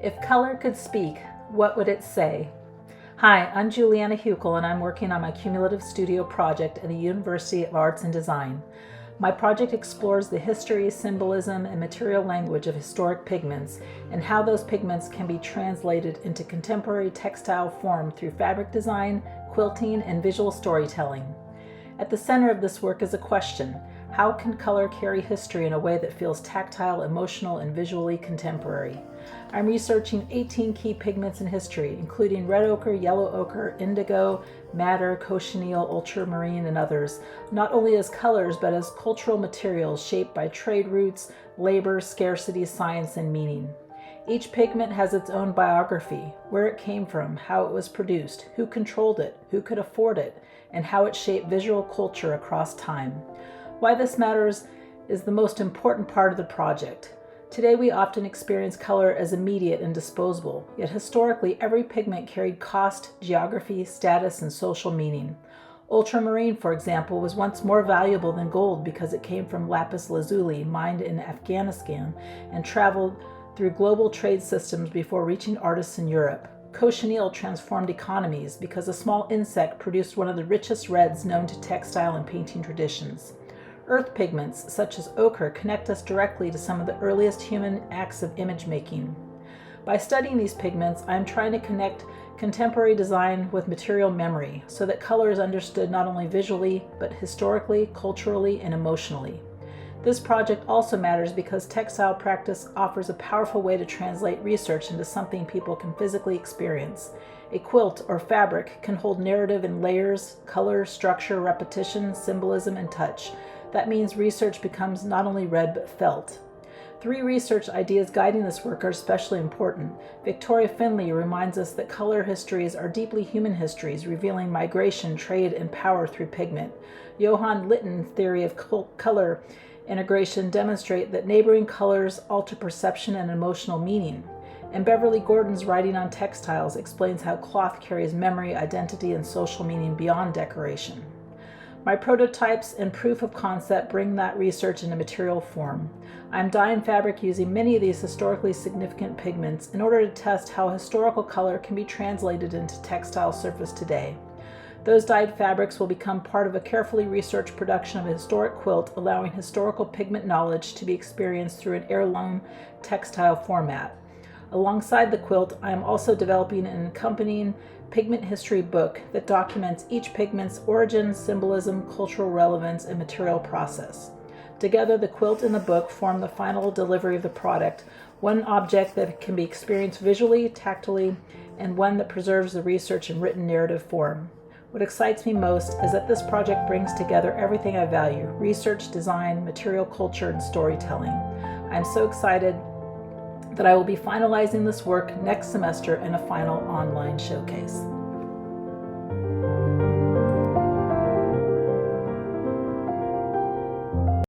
If color could speak, what would it say? Hi, I'm Julianna and I'm working on my cumulative studio project at the University of Arts and Design. My project explores the history, symbolism, and material language of historic pigments and how those pigments can be translated into contemporary textile form through fabric design, quilting, and visual storytelling. At the center of this work is a question: how can color carry history in a way that feels tactile, emotional, and visually contemporary? I'm researching 18 key pigments in history, including red ochre, yellow ochre, indigo, madder, cochineal, ultramarine, and others, not only as colors, but as cultural materials shaped by trade routes, labor, scarcity, science, and meaning. Each pigment has its own biography: where it came from, how it was produced, who controlled it, who could afford it, and how it shaped visual culture across time. Why this matters is the most important part of the project. Today we often experience color as immediate and disposable, yet historically every pigment carried cost, geography, status, and social meaning. Ultramarine, for example, was once more valuable than gold because it came from lapis lazuli, mined in Afghanistan, and traveled through global trade systems before reaching artists in Europe. Cochineal transformed economies because a small insect produced one of the richest reds known to textile and painting traditions. Earth pigments, such as ochre, connect us directly to some of the earliest human acts of image making. By studying these pigments, I am trying to connect contemporary design with material memory so that color is understood not only visually, but historically, culturally, and emotionally. This project also matters because textile practice offers a powerful way to translate research into something people can physically experience. A quilt or fabric can hold narrative in layers, color, structure, repetition, symbolism, and touch. That means research becomes not only read but felt. 3 research ideas guiding this work are especially important. Victoria Finlay reminds us that color histories are deeply human histories, revealing migration, trade, and power through pigment. Johann Litton's theory of color integration demonstrate that neighboring colors alter perception and emotional meaning. And Beverly Gordon's writing on textiles explains how cloth carries memory, identity, and social meaning beyond decoration. My prototypes and proof of concept bring that research into material form. I'm dyeing fabric using many of these historically significant pigments in order to test how historical color can be translated into textile surface today. Those dyed fabrics will become part of a carefully researched production of a historic quilt, allowing historical pigment knowledge to be experienced through an heirloom textile format. Alongside the quilt, I am also developing an accompanying pigment history book that documents each pigment's origin, symbolism, cultural relevance, and material process. Together, the quilt and the book form the final delivery of the product, one object that can be experienced visually, tactily, and one that preserves the research in written narrative form. What excites me most is that this project brings together everything I value: research, design, material culture, and storytelling. I'm so excited that I will be finalizing this work next semester in a final online showcase.